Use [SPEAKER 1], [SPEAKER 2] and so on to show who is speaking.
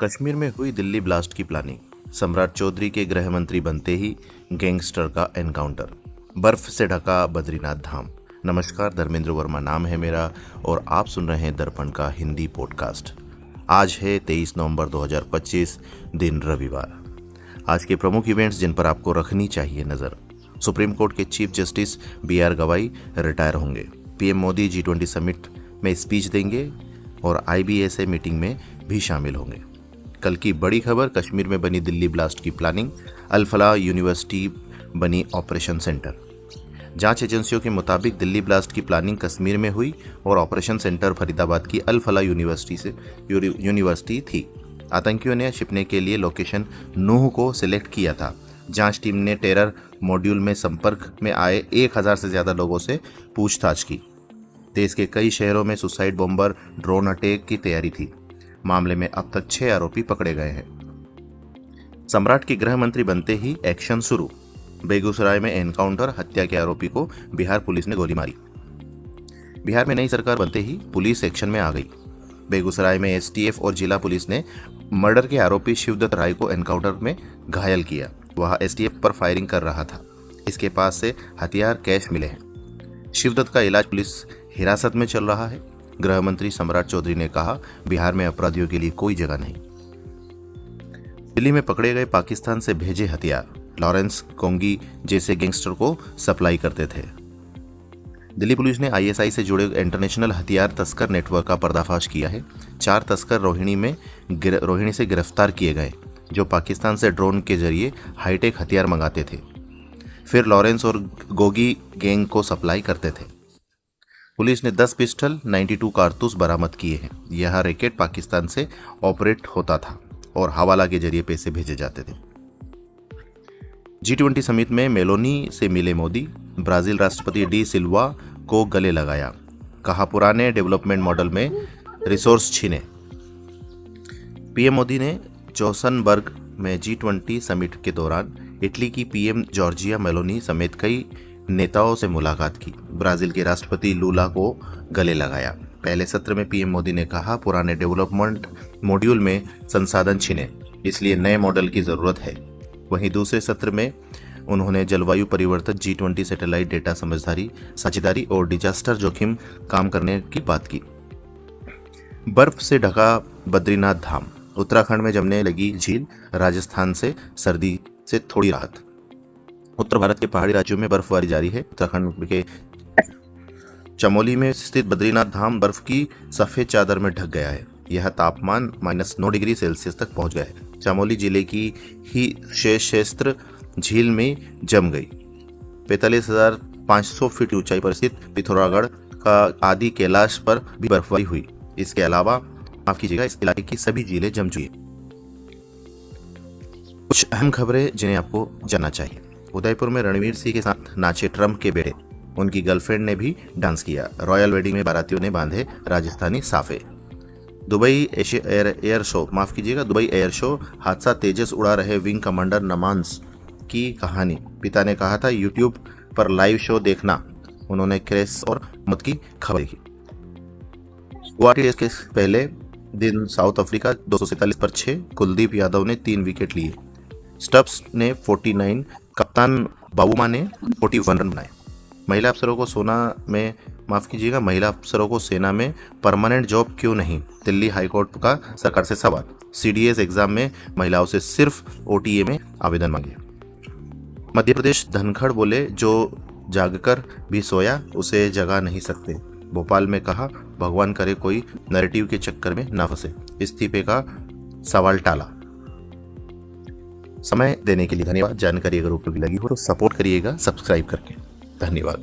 [SPEAKER 1] कश्मीर में हुई दिल्ली ब्लास्ट की प्लानिंग, सम्राट चौधरी के गृह मंत्री बनते ही गैंगस्टर का एनकाउंटर, बर्फ से ढका बद्रीनाथ धाम। नमस्कार, धर्मेंद्र वर्मा नाम है मेरा और आप सुन रहे हैं दर्पण का हिंदी पॉडकास्ट। आज है 23 नवंबर 2025, दिन रविवार। आज के प्रमुख इवेंट्स जिन पर आपको रखनी चाहिए नज़र। सुप्रीम कोर्ट के चीफ जस्टिस BR गवाई रिटायर होंगे। PM मोदी G20 समिट में स्पीच देंगे और IBSA मीटिंग में भी शामिल होंगे। कल की बड़ी खबर, कश्मीर में बनी दिल्ली ब्लास्ट की प्लानिंग, अल फलाह यूनिवर्सिटी बनी ऑपरेशन सेंटर। जांच एजेंसियों के मुताबिक दिल्ली ब्लास्ट की प्लानिंग कश्मीर में हुई और ऑपरेशन सेंटर फरीदाबाद की अल फलाह यूनिवर्सिटी थी। आतंकियों ने छिपने के लिए लोकेशन नूह को सिलेक्ट किया था। जांच टीम ने टेरर मॉड्यूल में संपर्क में आए 1000 से ज़्यादा लोगों से पूछताछ की। देश के कई शहरों में सुसाइड बॉम्बर ड्रोन अटैक की तैयारी थी। मामले में अब तक 6 आरोपी पकड़े गए हैं। सम्राट के गृह मंत्री बनते ही एक्शन शुरू। बेगूसराय में एनकाउंटर, हत्या के आरोपी को बिहार पुलिस ने गोली मारी। बिहार में नई सरकार बनते ही पुलिस एक्शन में आ गई। बेगूसराय में STF और जिला पुलिस ने मर्डर के आरोपी शिवदत्त राय को एनकाउंटर में घायल किया। वह STF पर फायरिंग कर रहा था। इसके पास से हथियार, कैश मिले हैं। शिवदत्त का इलाज पुलिस हिरासत में चल रहा है। गृह मंत्री सम्राट चौधरी ने कहा, बिहार में अपराधियों के लिए कोई जगह नहीं। दिल्ली में पकड़े गए पाकिस्तान से भेजे हथियार लॉरेंस कोंगी जैसे गैंगस्टर को सप्लाई करते थे। दिल्ली पुलिस ने ISI से जुड़े इंटरनेशनल हथियार तस्कर नेटवर्क का पर्दाफाश किया है। 4 तस्कर रोहिणी से गिरफ्तार किए गए, जो पाकिस्तान से ड्रोन के जरिए हाईटेक हथियार मंगाते थे, फिर लॉरेंस और गोगी गैंग को सप्लाई करते थे। पुलिस ने 10 पिस्टल, 92 कारतूस बरामद किए हैं। यह रैकेट पाकिस्तान से ऑपरेट होता था और हवाला के जरिए पैसे भेजे जाते थे। G20 समिट में मेलोनी से मिले मोदी, ब्राजील राष्ट्रपति डी सिल्वा को गले लगाया। कहा, पुराने डेवलपमेंट मॉडल में रिसोर्स छीने। PM मोदी ने जोसनबर्ग में G20 समिट के दौरान इटली की PM जॉर्जिया मेलोनी समेत कई नेताओं से मुलाकात की। ब्राजील के राष्ट्रपति लूला को गले लगाया। पहले सत्र में PM मोदी ने कहा, पुराने डेवलपमेंट मॉड्यूल में संसाधन छिने, इसलिए नए मॉडल की जरूरत है। वहीं दूसरे सत्र में उन्होंने जलवायु परिवर्तन, G20 सैटेलाइट डेटा साझेदारी और डिजास्टर जोखिम काम करने की बात की। बर्फ से ढका बद्रीनाथ धाम, उत्तराखंड में जमने लगी झील, राजस्थान से सर्दी से थोड़ी राहत। उत्तर भारत के पहाड़ी राज्यों में बर्फबारी जारी है। उत्तराखंड के चमोली में स्थित बद्रीनाथ धाम बर्फ की सफेद चादर में ढक गया है। यह तापमान -9 डिग्री सेल्सियस तक पहुंच गया है। चमोली जिले की ही शेषेस्त्र झील में जम गई। 45,500 फीट ऊंचाई पर स्थित पिथौरागढ़ का आदि कैलाश पर भी बर्फबारी हुई। इसके अलावा इस इलाके की सभी झीलें जम चुकी हैं। कुछ अहम खबरें जिन्हें आपको जानना चाहिए। उदयपुर में रणवीर सिंह के साथ नाचे ट्रंप के बेटे, उनकी गर्लफ्रेंड ने भी डांस किया। रॉयल वेडिंग में बारातियों ने बांधे राजस्थानी साफे। दुबई एयर शो हादसा, तेजस उड़ा रहे विंग कमांडर नमांस की कहानी। पिता ने कहा था, YouTube पर लाइव शो देखना। उन्होंने क्रैश और मौत की खबर देखी। गुवाहाटी टेस्ट के पहले दिन साउथ अफ्रीका 247 पर 6, कुलदीप यादव ने 3 विकेट लिए। स्टब्स ने 49, कप्तान बाबूमा ने 41 रन बनाए। महिला अफसरों को सेना में परमानेंट जॉब क्यों नहीं? दिल्ली हाईकोर्ट का सरकार से सवाल। CDS एग्जाम में महिलाओं से सिर्फ OTA में आवेदन मांगे। मध्य प्रदेश धनखड़ बोले, जो जागकर भी सोया उसे जगा नहीं सकते। भोपाल में कहा, भगवान करे कोई नैरेटिव के चक्कर में ना फंसे। इस्तीफे का सवाल टाला। समय देने के लिए धन्यवाद। जानकारी अगर उपयोगी लगी हो तो सपोर्ट करिएगा सब्सक्राइब करके। धन्यवाद।